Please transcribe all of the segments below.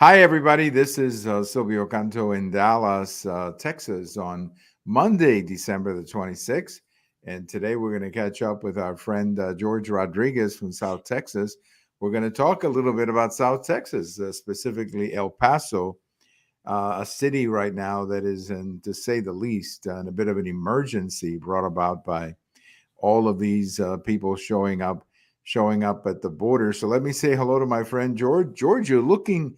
Hi, everybody. This is Silvio Canto in Dallas, Texas on Monday, December the 26th. And today we're going to catch up with our friend George Rodriguez from South Texas. We're going to talk a little bit about South Texas, specifically El Paso, a city right now that is, in, to say the least, in a bit of an emergency brought about by all of these people showing up at the border. So let me say hello to my friend George. George, you're looking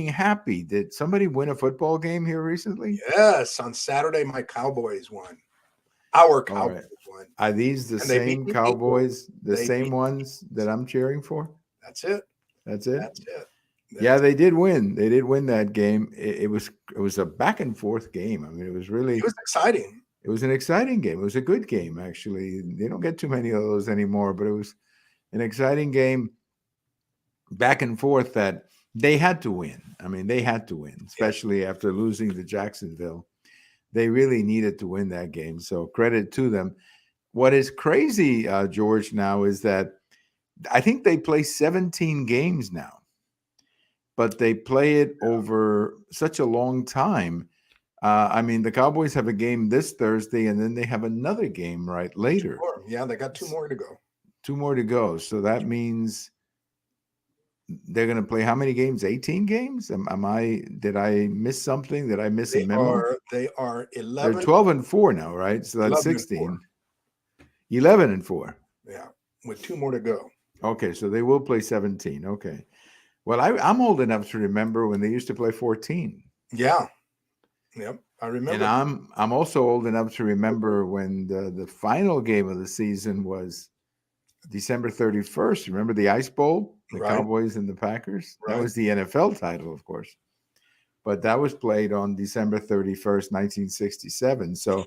happy. Did somebody win a football game here recently? Yes, on Saturday my Cowboys won. Our All right. Cowboys won, Are these the and they beat same the Eagles. Cowboys, the They same beat. ones that I'm cheering for? That's it. That's it? That's it. Yeah, That's. they did win. They did win that game. It was a back and forth game. I mean, It was exciting. it was an exciting game. It was a good game actually. They don't get too many of those anymore, but it was an exciting game back and forth that they had to win. I mean, they had to win, Yeah. especially after losing to Jacksonville. They really needed to win that game. So credit to them. What is crazy, George, now is that I think they play 17 games now, but they play it over such a long time. I mean, the Cowboys have a game this Thursday, and then they have another game right Two later. more. Yeah, they got two S- more to go. Two more to go. So that means they're going to play how many games? 18 games? Did I miss something? Did I miss a They memo? are they are They're 11, 12-4 now, right? So that's 11 and 4. 16. 11-4. Yeah, with two more to go. Okay, so they will play 17. Okay. Well, I'm old enough to remember when they used to play 14. Yeah. Yep. I And remember. I'm also old enough to remember when the final game of the season was December 31st. Remember the Ice Bowl, the Right. Cowboys and the Packers? That Right. was the NFL title, of course. But that was played on December 31st, 1967. So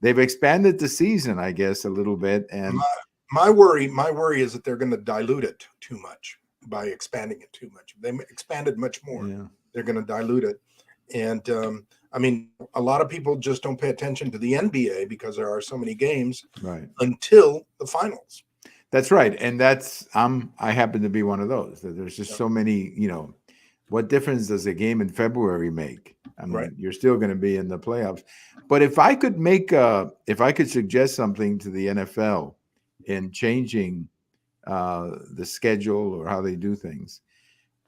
they've expanded the season, I guess, a little bit. And My worry is that they're going to dilute it too much by expanding it too much. If they expanded much more, yeah, they're going to dilute it. And I mean, a lot of people just don't pay attention to the NBA because there are so many games right. until the finals. That's right. And I happen to be one of those. There's just Yep. so many, what difference does a game in February make? I Right. mean, you're still going to be in the playoffs. But if I could suggest something to the NFL in changing the schedule or how they do things,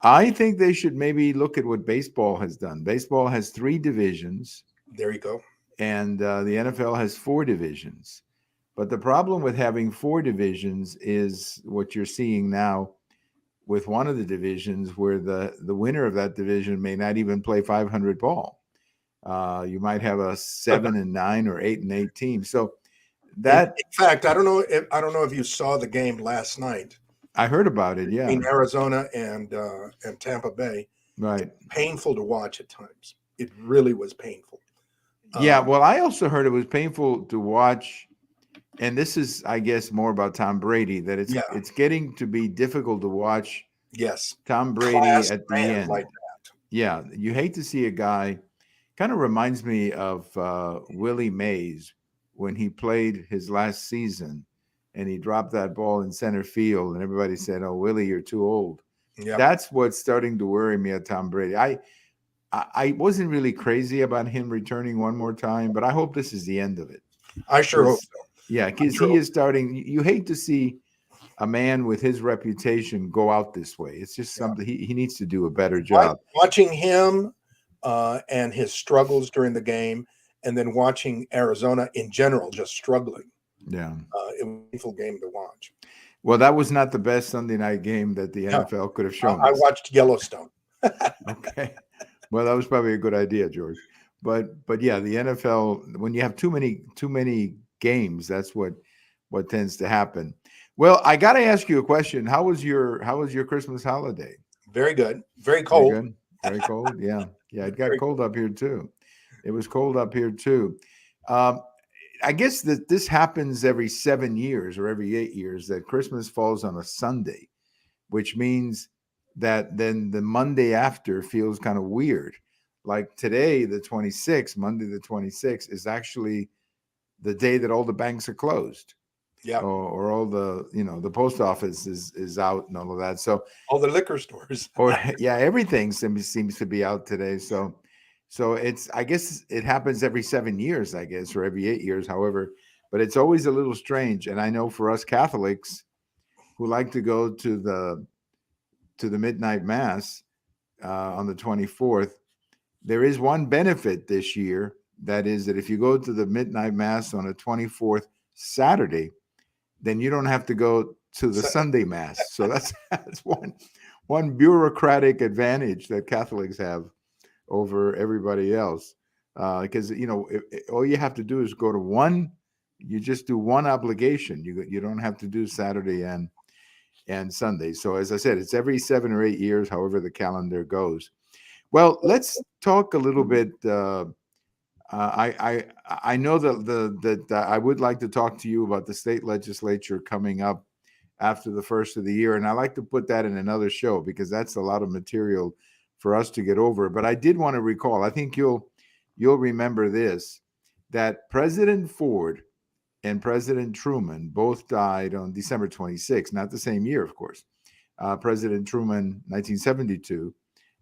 I think they should maybe look at what baseball has done. Baseball has three divisions, There you go. and the NFL has four divisions. But the problem with having four divisions is what you're seeing now with one of the divisions, where the winner of that division may not even play 500 ball. You might have a 7-9 or 8-8 team. So that In fact, I don't know if you saw the game last night I heard about it. Yeah, between Arizona and Tampa Bay. right. Painful to watch at times. It really was painful. Yeah. Um, Well, I also heard it was painful to watch, and this is, I guess, more about Tom Brady. That it's yeah. it's getting to be difficult to watch Yes. Tom Brady Class at the man end. like that. Yeah, you hate to see a guy. Kind of reminds me of Willie Mays when he played his last season, and he dropped that ball in center field, and everybody said, "Oh, Willie, you're too old." Yep. That's what's starting to worry me at Tom Brady. I wasn't really crazy about him returning one more time, but I hope this is the end of it. I sure hope Because so. yeah, I because sure he hope is starting. You hate to see a man with his reputation go out this way. It's just so. Yeah. something he needs to do a better job. Watching him and his struggles during the game, and then watching Arizona in general just struggling. Yeah. It was a painful game to watch. Well, that was not the best Sunday night game that the Yeah. NFL could have shown I us. watched Yellowstone. Okay. Well, that was probably a good idea, George. But yeah, the NFL, when you have too many games, that's what tends to happen. Well, I got to ask you a question. How was your Christmas holiday? Very good. Very Very cold. good. Very cold. Yeah. Yeah, it got Very cold up here too. It was cold up here too. Um, I guess that this happens every 7 years or every 8 years, that Christmas falls on a Sunday, which means that then the Monday after feels kind of weird. Like today, the 26th, Monday the 26th, is actually the day that all the banks are closed. Yeah. or all the the post office is out and all of that. So All the liquor stores. or yeah, everything seems to be out today. So it's, I guess it happens every 7 years, I guess, or every 8 years, however. But it's always a little strange. And I know for us Catholics who like to go to the midnight mass on the 24th, there is one benefit this year. That is that if you go to the midnight mass on a 24th Saturday, then you don't have to go to the So, Sunday mass. So that's one bureaucratic advantage that Catholics have over everybody else. Because all you have to do is go to one. You just do one obligation. You don't have to do Saturday and Sunday. So as I said, it's every 7 or 8 years, however the calendar goes. Well, let's talk a little bit. I know that I would like to talk to you about the state legislature coming up after the first of the year, and I like to put that in another show because that's a lot of material for us to get over. But I did want to recall. I think you'll remember this, that President Ford and President Truman both died on December 26th, not the same year, of course. President Truman, 1972,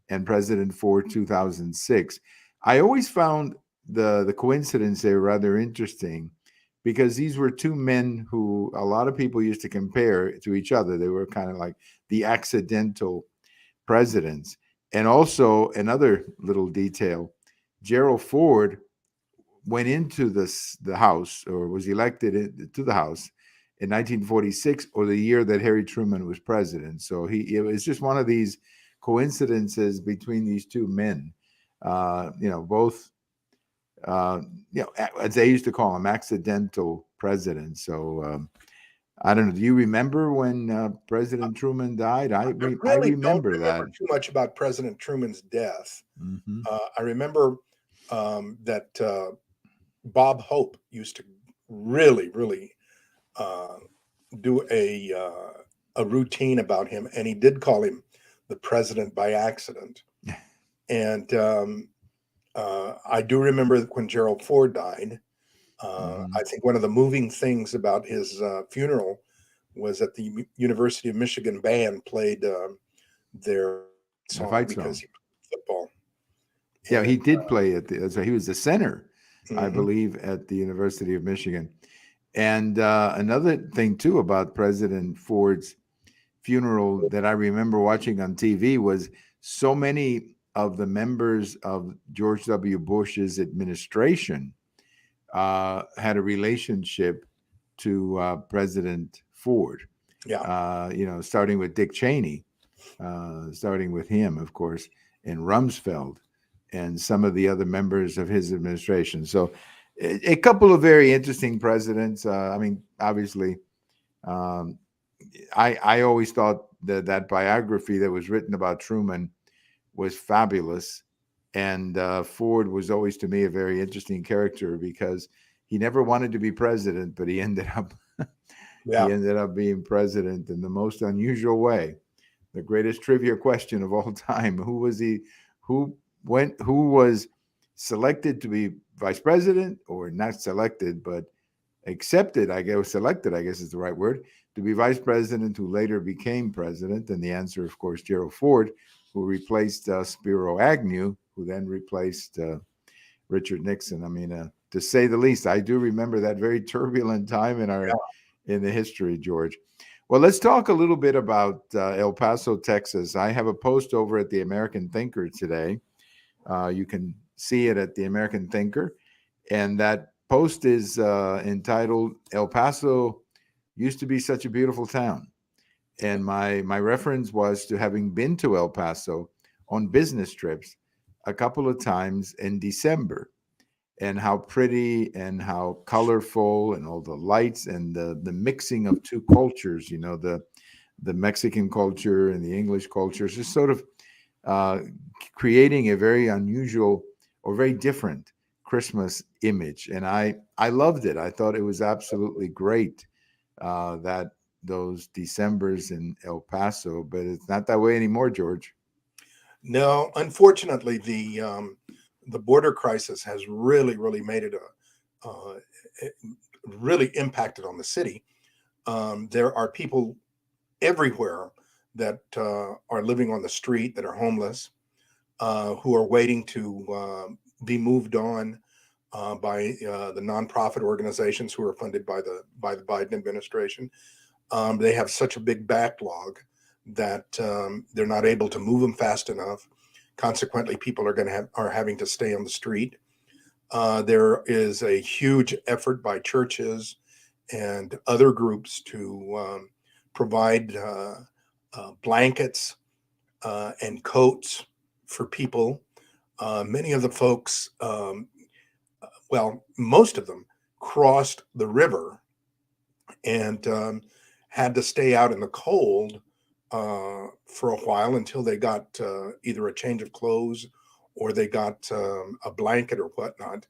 and President Ford, 2006. I always found the coincidence there rather interesting because these were two men who a lot of people used to compare to each other. They were kind of like the accidental presidents. And also, another little detail, Gerald Ford went into the House, or was elected to the House in 1946, or the year that Harry Truman was president. So it was just one of these coincidences between these two men. Both as they used to call them, accidental presidents. So I don't know. Do you remember when President Truman died? I I really don't remember that. remember too much about President Truman's death. Hmm. I remember that Bob Hope used to really, really uh, do a routine about him, and he did call him the president by accident. And I do remember when Gerald Ford died. Hmm. I think one of the moving things about his funeral was that the University of Michigan band played their The song fight because song. he played football. Yeah, he And did play so he was the center, I mhm, believe, at the University of Michigan. And another thing too about President Ford's funeral that I remember watching on TV was so many of the members of George W. Bush's administration had a relationship to President Ford. yeah, Starting with Dick Cheney, starting with him, of course, and Rumsfeld, and some of the other members of his administration. So, a couple of very interesting presidents. I mean, obviously, um, I always thought that biography that was written about Truman was fabulous, and Ford was always to me a very interesting character because he never wanted to be president, but he yeah. ended up being president in the most unusual way. The greatest trivia question of all time: Who was he? Who went? Who was selected to be vice president, or not selected, but accepted, I guess, selected, I guess is the right word, to be vice president, who later became president? And the answer, of course, Gerald Ford, who replaced Spiro Agnew, who then replaced Richard Nixon. I mean, to say the least, I do remember that very turbulent time in the history, George. Well, let's talk a little bit about El Paso, Texas. I have a post over at the American Thinker today. You can see it at the American Thinker. And that post is entitled El Paso Used to Be Such a Beautiful Town. And my reference was to having been to El Paso on business trips a couple of times in December, and how pretty and how colorful, and all the lights and the mixing of two cultures, the Mexican culture and the English culture, is just sort of uh, creating a very unusual or very different Christmas image. And I loved it. I thought it was absolutely great that those Decembers in El Paso, but it's not that way anymore, George. No, unfortunately, the border crisis has really, really made it it really impacted on the city. There are people everywhere that are living on the street that are homeless, who are waiting to be moved on by the nonprofit organizations who are funded by the Biden administration. They have such a big backlog that they're not able to move them fast enough. Consequently, people are having to stay on the street. There is a huge effort by churches and other groups to provide blankets and coats for people. Many of the folks, well, most of them crossed the river and had to stay out in the cold for a while until they got either a change of clothes or they got a blanket or whatnot,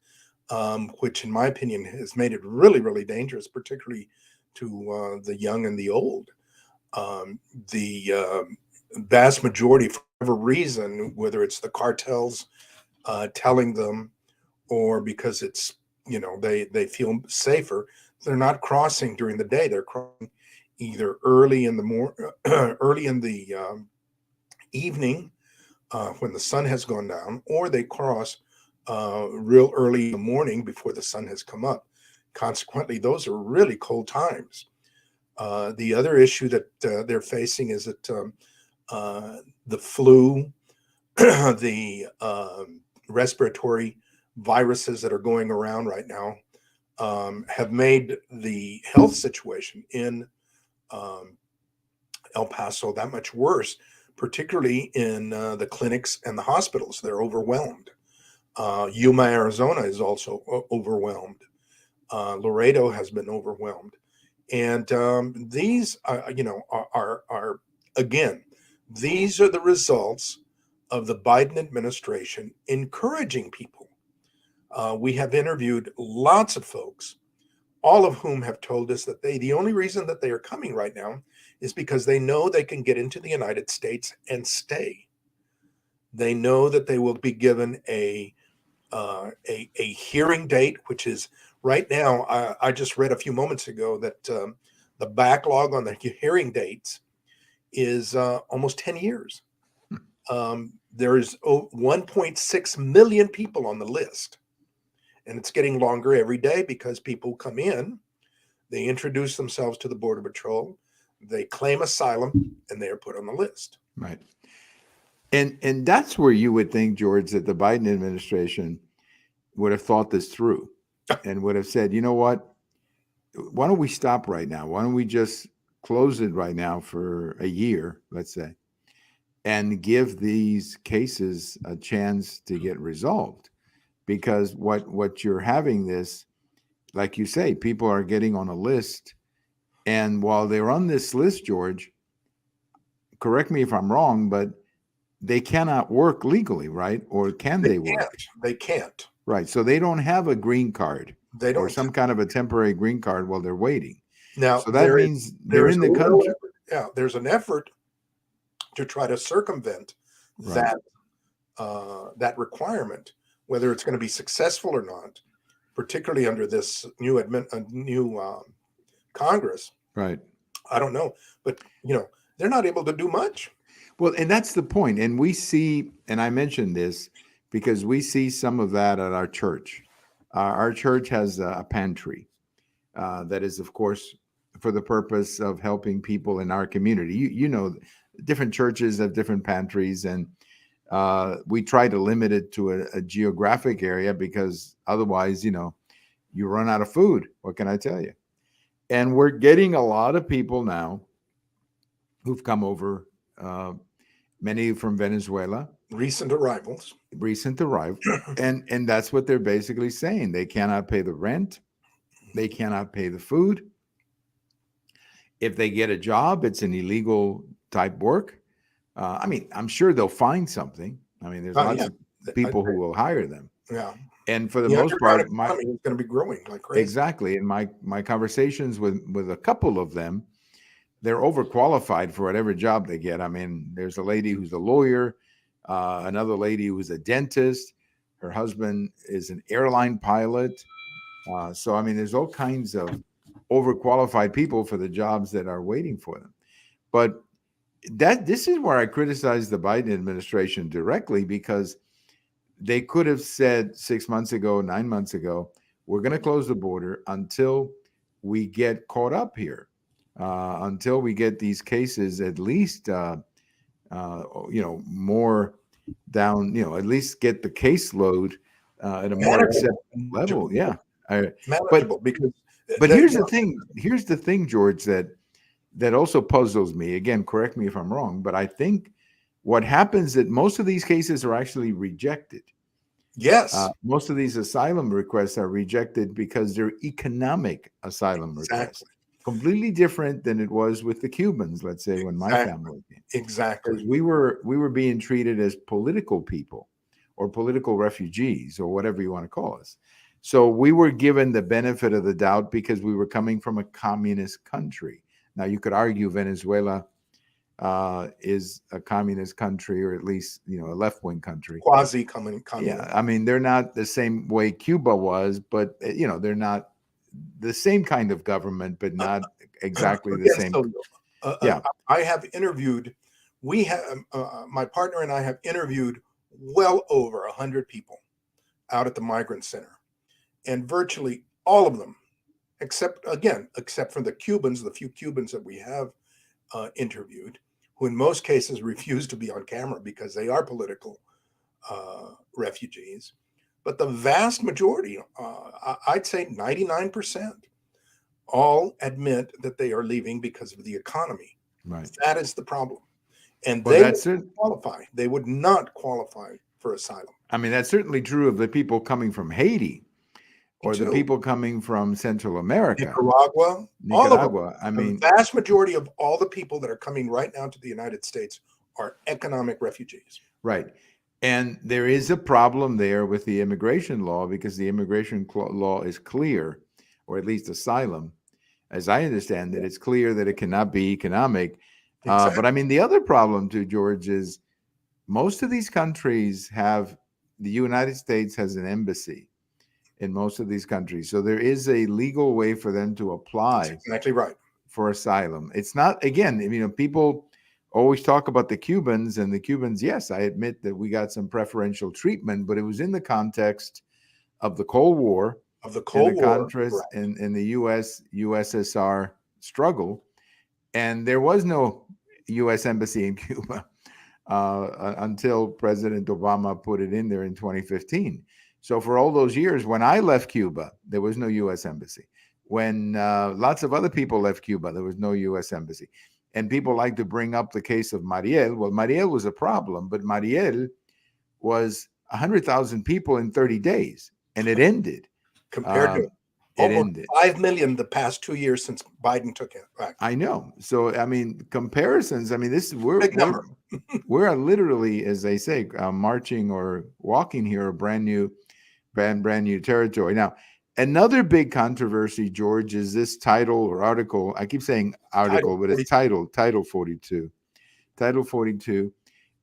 which, in my opinion, has made it really, really dangerous, particularly to the young and the old. The vast majority, for whatever reason, whether it's the cartels telling them or because it's, they feel safer, they're not crossing during the day. They're crossing either early in the evening when the sun has gone down, or they cross real early in the morning before the sun has come up. Consequently, those are really cold times. The other issue that they're facing is that the flu, the respiratory viruses that are going around right now have made the health situation in um, El Paso that much worse, particularly in the clinics and the hospitals. They're overwhelmed. Yuma, Arizona is also overwhelmed. Laredo has been overwhelmed. And these, are again, these are the results of the Biden administration encouraging people. We have interviewed lots of folks, all of whom have told us that the only reason that they are coming right now is because they know they can get into the United States and stay. They know that they will be given a hearing date, which is right now. I just read a few moments ago that the backlog on the hearing dates is almost 10 years. There's 1.6 million people on the list, and it's getting longer every day because people come in, they introduce themselves to the Border Patrol, they claim asylum, and they are put on the list. Right. And that's where you would think, George, that the Biden administration would have thought this through and would have said, you know what? Why don't we stop right now? Why don't we just close it right now for a year, let's say, and give these cases a chance to get resolved? Because what you're having this, like you say, people are getting on a list, and while they're on this list, George, correct me if I'm wrong, but they cannot work legally, right? Or can They they work? can't. They can't. Right. So they don't have a green card They or don't. some kind of a temporary green card while they're waiting. Now So that means they're in there's a the real country. effort. Yeah, there's an effort to try to circumvent Right. that requirement, whether it's going to be successful or not, particularly under this new Congress. Right. I don't know, but they're not able to do much. Well, and that's the point. And we see, and I mentioned this because we see some of that at our church. Our church has a pantry that is, of course, for the purpose of helping people in our community. You know, different churches have different pantries, and we try to limit it to a geographic area because otherwise, you run out of food. What can I tell you? And we're getting a lot of people now who've come over, many from Venezuela, Recent arrivals. recent arrived, and that's what they're basically saying. They cannot pay the rent, they cannot pay the food. If they get a job, it's an illegal type work. I mean, I'm sure they'll find something. I mean, there's lots Yeah, of people who will hire them, yeah. and for the The most underground part, my economy is going to be growing like crazy. exactly. In my conversations with a couple of them, they're overqualified for whatever job they get. I mean, there's a lady who's a lawyer, another lady who's a dentist. Her husband is an airline pilot. So, I mean, there's all kinds of overqualified people for the jobs that are waiting for them. But this is where I criticize the Biden administration directly, because they could have said 6 months ago, 9 months ago, we're going to close the border until we get caught up here, until we get these cases at least, more down, at least get the caseload at a more acceptable level. Yeah. I, but manageable, because but they, here's the thing. Here's the thing, George, that also puzzles me. Again, correct me if I'm wrong, but I think what happens that most of these cases are actually rejected. yes, Most of these asylum requests are rejected because they're economic asylum requests, exactly, completely different than it was with the Cubans. Let's say when my exactly, family came, because exactly. we were being treated as political people or political refugees or whatever you want to call us. So we were given the benefit of the doubt because we were coming from a communist country. Now you could argue Venezuela is a communist country, or at least a left-wing country. Quasi Yeah, communist. I mean they're not the same way Cuba was, but they're not the same kind of government, but not exactly the Again, same. so Yeah, I have interviewed. We have my partner and I have interviewed well over 100 people out at the migrant center, and virtually all of them, except for the Cubans, the few Cubans that we have interviewed, who in most cases refuse to be on camera because they are political refugees. But the vast majority, I'd say 99%, all admit that they are leaving because of the economy. right. That is the problem. And Well, they would that's it. qualify. They would not qualify for asylum. I mean, that's certainly true of the people coming from Haiti Me or the too. people coming from Central America, Nicaragua, all of them. Nicaragua. I The mean, vast majority of all the people that are coming right now to the United States are economic refugees. right. And there is a problem there with the immigration law, because the immigration law is clear, or at least asylum, as I understand it, it's clear that it cannot be economic. But Exactly. I mean, the other problem too, George, is most of these countries have, the United States has an embassy in most of these countries. So there is a legal way for them to That's apply exactly right. for asylum. It's not, again, people always talk about the Cubans, and the Cubans, yes, I admit that we got some preferential treatment, but it was in the context of the Cold War Of the and the Cold War, Contras correct. in the USSR struggle. And there was no U.S. embassy in Cuba until President Obama put it in there in 2015. So for all those years, when I left Cuba, there was no U.S. embassy. When lots of other people left Cuba, there was no U.S. embassy. And people like to bring up the case of Mariel. Well, Mariel was a problem, but Mariel was 100,000 people in 30 days, and it ended. Compared to Um, it almost ended. 5 million the past 2 years since Biden took it back. I know. So I mean, comparisons. I mean, this Big number. we're literally, as they say, marching or walking here a brand new territory. Now, another big controversy, George, is this title or article. I keep saying Title article, but it's 42. Title 42, Title 42,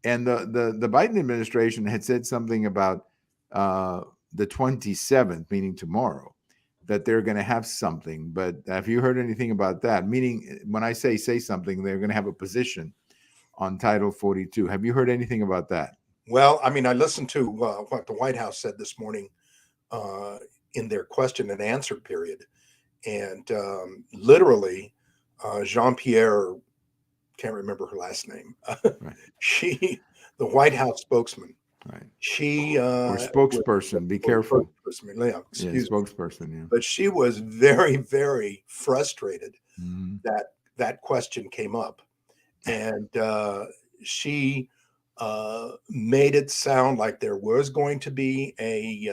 and the Biden administration had said something about the 27th, meaning tomorrow, that they're going to have something. But have you heard anything about that? Meaning, when I say something, they're going to have a position on Title 42. Have you heard anything about that? Well, I mean, I listened to what the White House said this morning uh, in their question and answer period. And literally, Jean Pierre, can't remember her last name, Right, she, the White House spokesman, right. she, Or was, spokesperson. Be or careful. spokesperson, yeah, Yeah, excuse me, spokesperson. Yeah. but she was very, very frustrated Mhm. that that question came up. And she made it sound like there was going to be a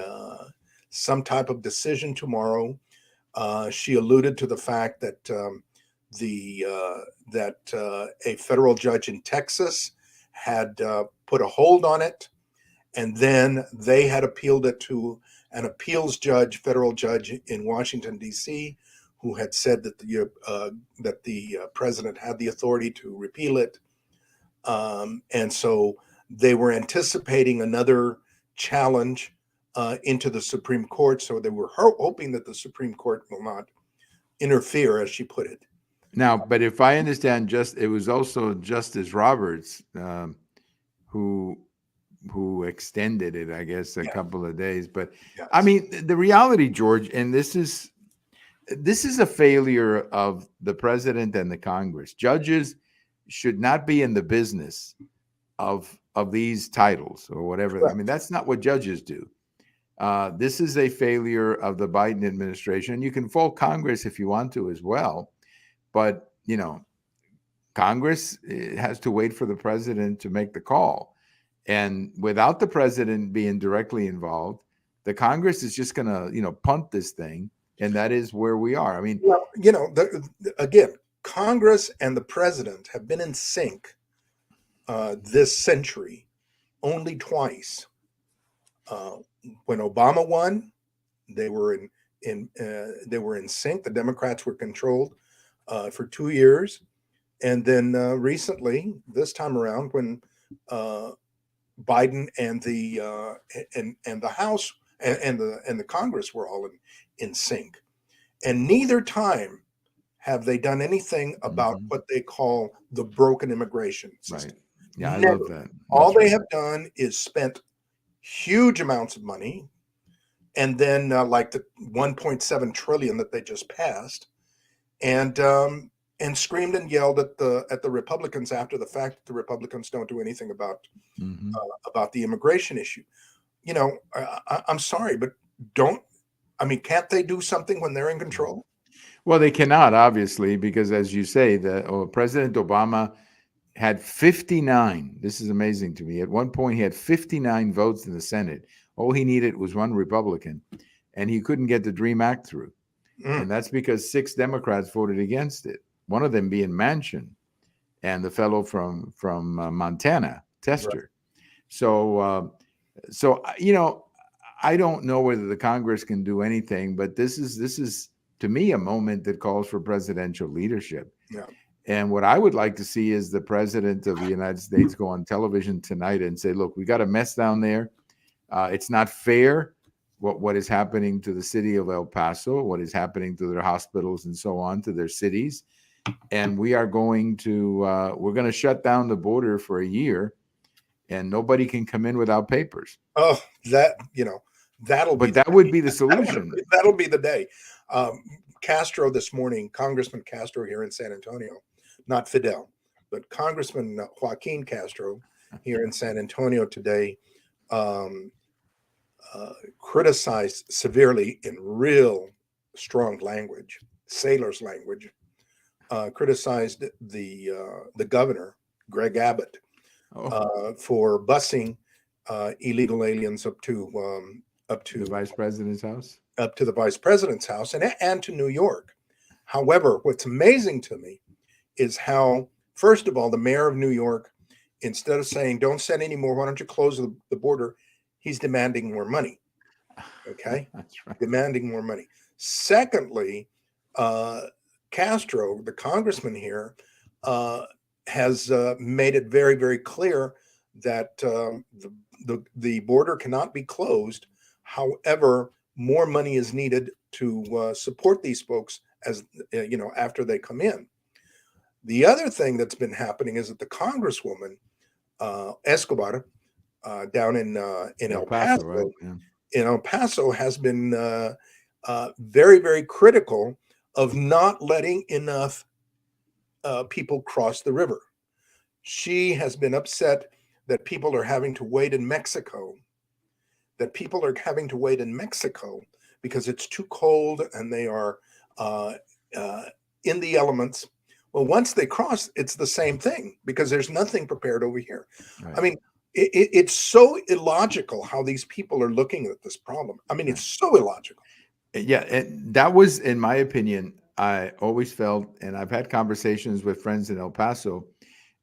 some type of decision tomorrow. She alluded to the fact that the that a federal judge in Texas had put a hold on it, and then they had appealed it to an appeals judge, federal judge in Washington D.C., who had said that the president had the authority to repeal it, and so they were anticipating another challenge into the Supreme Court. So they were hoping that the Supreme Court will not interfere, as she put it. Now, but if I understand, just it was also Justice Roberts who extended it, I guess, a Yeah. couple of days. But I Yes. mean, the reality, George, and this is a failure of the president and the Congress. Judges should not be in the business of these titles or whatever. I mean, Correct. that's not what judges do. This is a failure of the Biden administration. You can fault Congress if you want to as well, but Congress has to wait for the president to make the call. And without the president being directly involved, the Congress is just going to, punt this thing. And that is where we are. I mean, Well, again, Congress and the president have been in sync this century only twice. Uh, when Obama won, they were in sync. The Democrats were controlled for 2 years, and then recently, this time around, when uh, Biden and the House and the Congress were all in sync, and neither time have they done anything about mhm, what they call the broken immigration right. system. Yeah, I Never. love that. All That's they right. have done is spent huge amounts of money, and then like the 1.7 trillion that they just passed, and screamed and yelled at the Republicans after the fact that the Republicans don't do anything Hmm. about the immigration issue. I'm sorry, but don't I mean, can't they do something when they're in control? Well, they cannot, obviously, because as you say, President Obama had 59. This is amazing to me. At one point, he had 59 votes in the Senate. All he needed was one Republican, and he couldn't get the DREAM Act through. Mm, And that's because 6 Democrats voted against it. One of them being Manchin and the fellow from Montana, right. Tester. So, I don't know whether the Congress can do anything, but this is to me a moment that calls for presidential leadership. Yeah. And what I would like to see is the president of the United States go on television tonight and say, "Look, we got a mess down there. It's not fair what is happening to the city of El Paso, what is happening to their hospitals and so on, to their cities, and we're going to shut down the border for a year, and nobody can come in without papers." Oh, that'll be But the that would be the solution. that'll be the day. Um, Castro this morning, Congressman Castro here in San Antonio, not Fidel, but Congressman Joaquin Castro here in San Antonio today, um, criticized severely in real strong language, sailor's language, criticized the governor, Greg Abbott, Oh, for busing illegal aliens up the to vice president's house. the vice president's house and to New York. However, what's amazing to me is how, first of all, the mayor of New York, instead of saying, don't send any more, why don't you close the border? He's demanding more money. Okay. That's right. Demanding more money. Secondly, uh, Castro, the congressman here, uh, has made it very, very clear that the border cannot be closed. However, more money is needed to support these folks as after they come in. The other thing that's been happening is that the congresswoman Escobar down in El El Paso, right? Paso Yeah. has been very, very critical of not letting enough people cross the river. She has been upset that people are having to wait in Mexico, because it's too cold and they are uh, uh, in the elements. Well, once they cross, it's the same thing because there's nothing prepared over here. I Right. mean, it's so illogical how these people are looking at this problem. I mean, it's Right. so illogical. Yeah, and that was, in my opinion, I always felt, and I've had conversations with friends in El Paso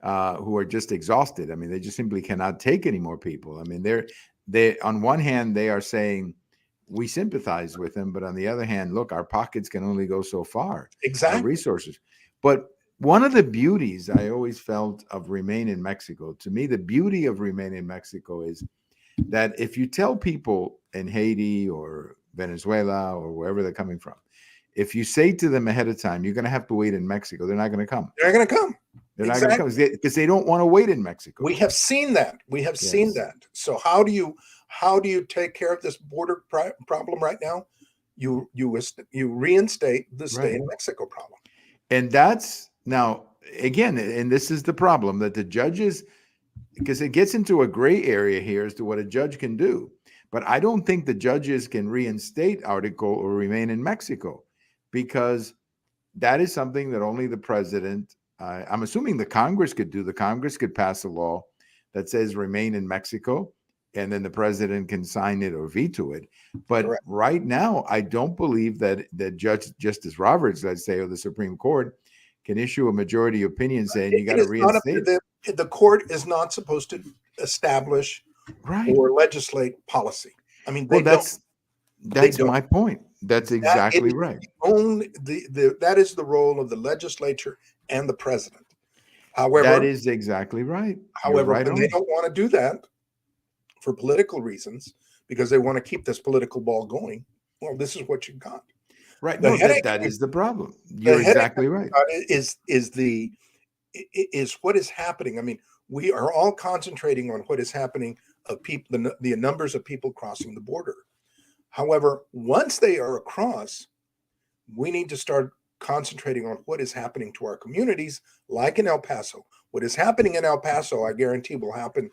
who are just exhausted. I mean, they just simply cannot take any more people. I mean, they on one hand they are saying we sympathize with them, but on the other hand, look, our pockets can only go so far, our Exactly. resources. But one of the beauties I always felt of Remain in Mexico, to me, the beauty of Remain in Mexico is that if you tell people in Haiti or Venezuela or wherever they're coming from, If you say to them ahead of time, you're going to have to wait in Mexico, they're not going to come. They're not going to come. They're not going to come because they don't want to wait in Mexico. We have seen that. We have seen Yes. that. So how do you take care of this border problem right now? You reinstate the stay in Mexico problem. And that's now again, and this is the problem that the judges, because it gets into a gray area here as to what a judge can do. But I don't think the judges can reinstate article or remain in Mexico, because that is something that only the president, I'm assuming the Congress could do. The Congress could pass a law that says remain in Mexico, and then the president can sign it or veto it. But Correct. right now, I don't believe that Justice Roberts, let's say, or the Supreme Court can issue a majority opinion saying you got to reinstate it. The court is not supposed to establish or legislate policy. I mean, that's my point. That's exactly right. That is the role of the legislature and the president. However, that is exactly right. However, when they don't want to do that for political reasons, because they want to keep this political ball going, well, this is what you've got. Right. No, that is the problem. You're exactly right. Is what is happening. I mean, we are all concentrating on what is happening of people, the numbers of people crossing the border. However, once they are across, we need to start concentrating on what is happening to our communities, like in El Paso. What is happening in El Paso, I guarantee, will happen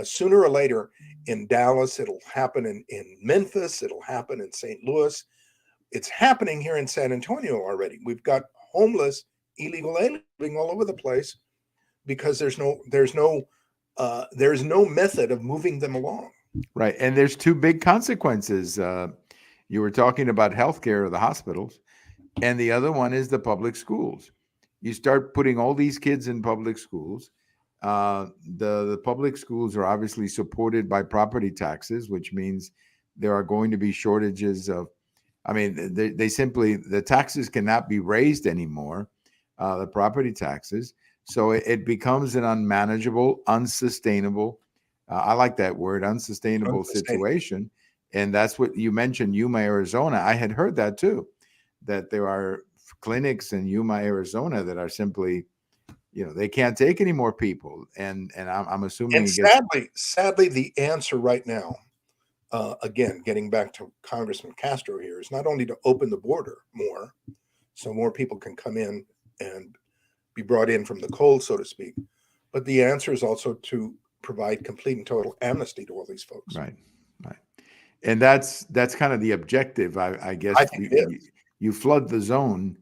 sooner or later in Dallas. It'll happen in Memphis. It'll happen in St. Louis. It's happening here in San Antonio already. We've got homeless, illegal aliens living all over the place because there's no method of moving them along. Right. And there's two big consequences. You were talking about healthcare or the hospitals, and the other one is the public schools. You start putting all these kids in public schools. The public schools are obviously supported by property taxes, which means there are going to be shortages of, I mean, they simply, the taxes cannot be raised anymore, the property taxes. So it becomes an unmanageable, unsustainable, I like that word, unsustainable situation. And that's what you mentioned, Yuma, Arizona. I had heard that too, that there are clinics in Yuma, Arizona that are simply, they can't take any more people. And I'm assuming. And sadly, the answer right now, again, getting back to Congressman Castro here, is not only to open the border more, so more people can come in and be brought in from the cold, so to speak, but the answer is also to provide complete and total amnesty to all these folks. Right. And that's kind of the objective, I guess. You flood the zone,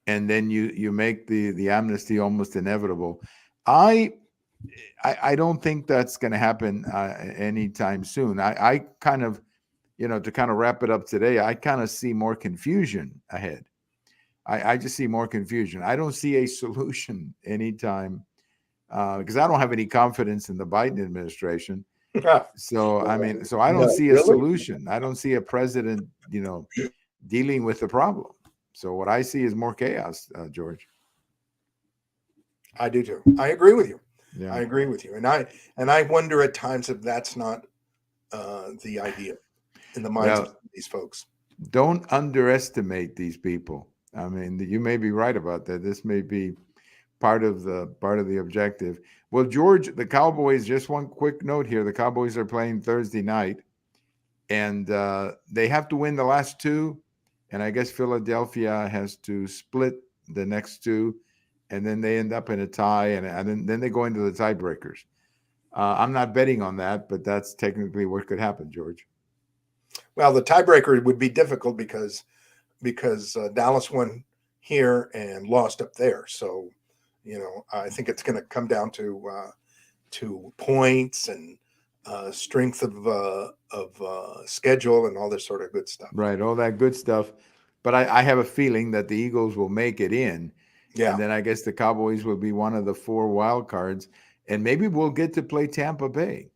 and then you make the amnesty almost inevitable. I don't think that's going to happen anytime soon. I kind of, to kind of wrap it up today, I kind of see more confusion ahead. I just see more confusion. I don't see a solution anytime because I don't have any confidence in the Biden administration. So, I mean, I don't see a solution. I don't see a president, dealing with the problem. So what I see is more chaos, George. I do too. I agree with you. Yeah. I agree with you. And I wonder at times if that's not the idea in the minds of these folks. Don't underestimate these people. I mean, you may be right about that. This may be part of the objective. Well, George, the Cowboys, just one quick note here. The Cowboys are playing Thursday night, and they have to win the last two. And I guess Philadelphia has to split the next two, and then they end up in a tie, and then they go into the tiebreakers. I'm not betting on that, but that's technically what could happen, George. Well, the tiebreaker would be difficult because Dallas won here and lost up there. So, I think it's going to come down to points and strength of schedule and all this sort of good stuff. Right, all that good stuff. But I have a feeling that the Eagles will make it in. Yeah. And then I guess the Cowboys will be one of the 4 wild cards. And maybe we'll get to play Tampa Bay.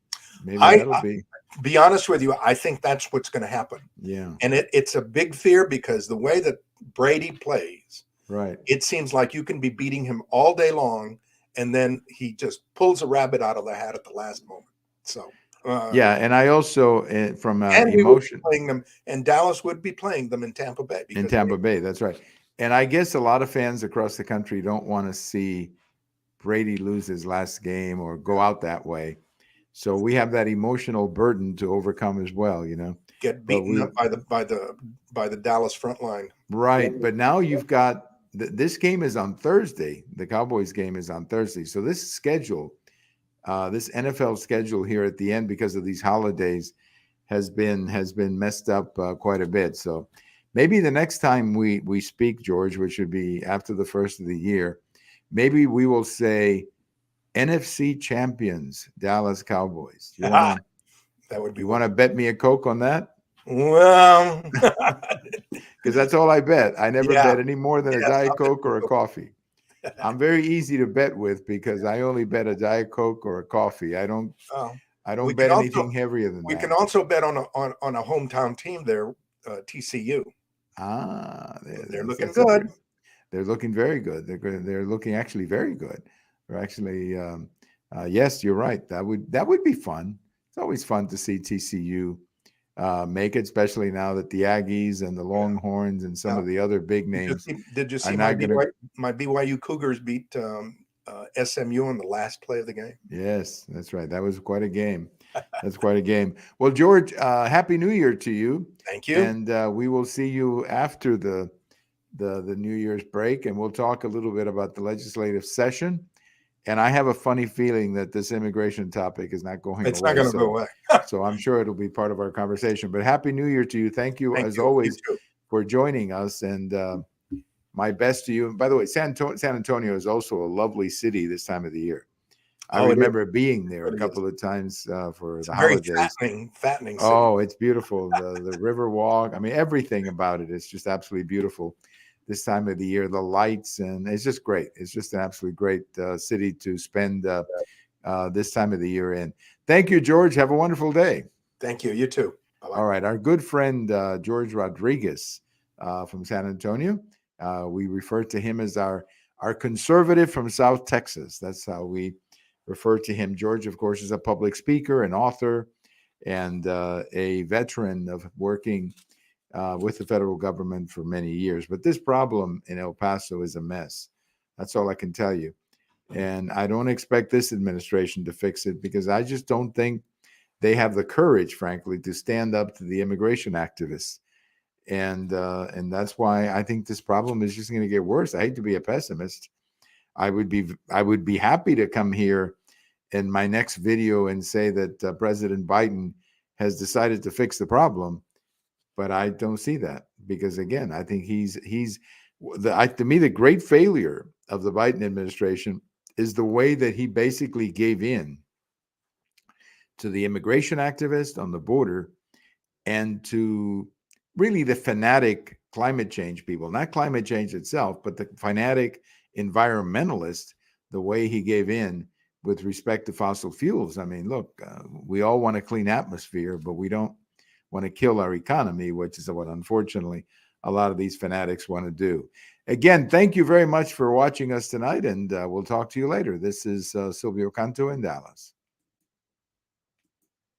Maybe that'll be. Be honest with you, I think that's what's going to happen. Yeah. And it's a big fear because the way that Brady plays, right, it seems like you can be beating him all day long, and then he just pulls a rabbit out of the hat at the last moment. So Uh, Yeah, and I also from and we would be emotion playing them, and Dallas would be playing them in Tampa Bay in because Tampa Bay. That's right. And I guess a lot of fans across the country don't want to see Brady lose his last game or go out that way. So we have that emotional burden to overcome as well, you know. get But beaten we up by the Dallas front line. right, but now you've got this game is on Thursday. The Cowboys game is on Thursday. So this schedule, this NFL schedule here at the end because of these holidays has been messed up quite a bit. So maybe the next time we speak, George, which would be after the first of the year, maybe we will say NFC champions, Dallas Cowboys. That would be You one. want to bet me a Coke on that? Well, Because that's all I bet. I never yeah, bet any more than a yes, Diet I'll bet Coke or a you. coffee. I'm very easy to bet with because I only bet a Diet Coke or a coffee. I don't Uh, I we don't can bet also anything heavier than we can that. also bet on a hometown team there, TCU. Ah, They're looking that's a good. they're looking very good. They're looking actually very good. They're actually yes, you're right. That would be fun. It's always fun to see TCU make it, especially now that the Aggies and the Yeah. Longhorns and some Now, of the other big did you names see, did you are see my not going to. BYU Cougars beat SMU in the last play of the game? Yes, that's right. That was quite a game. That's quite a game. Well, George, Happy New Year to you, Thank you. and we will see you after the New Year's break, and we'll talk a little bit about the legislative session. And I have a funny feeling that this immigration topic is not going It's not away. going to go So, away. so I'm sure it'll be part of our conversation. But Happy New Year to you. Thank you, Thank as you. You always, too. for joining us. And my best to you. And by the way, San Antonio is also a lovely city this time of the year. I Oh, it is. remember being It there a really is. couple of times for It's the a very holidays. fattening city. Oh, it's beautiful. The river walk. I mean, everything about it is just absolutely beautiful this time of the year. The lights, and it's just great. It's just an absolutely great city to spend this time of the year in. Thank you, George. Have a wonderful day. Thank you. You too. Bye bye. All right. Our good friend, George Rodriguez from San Antonio, we refer to him as our conservative from South Texas. That's how we refer to him. George, of course, is a public speaker, an author, and a veteran of working with the federal government for many years. But this problem in El Paso is a mess. That's all I can tell you. And I don't expect this administration to fix it because I just don't think they have the courage, frankly, to stand up to the immigration activists. And that's why I think this problem is just going to get worse. I hate to be a pessimist. I would be happy to come here in my next video and say that President Biden has decided to fix the problem, but I don't see that because again, I think to me the great failure of the Biden administration is the way that he basically gave in to the immigration activists on the border and to really the fanatic climate change people, not climate change itself, but the fanatic environmentalist, the way he gave in with respect to fossil fuels. I mean, look, we all want a clean atmosphere, but we don't want to kill our economy, which is what unfortunately a lot of these fanatics want to do. Again, thank you very much for watching us tonight, and we'll talk to you later. This is Silvio Canto in Dallas.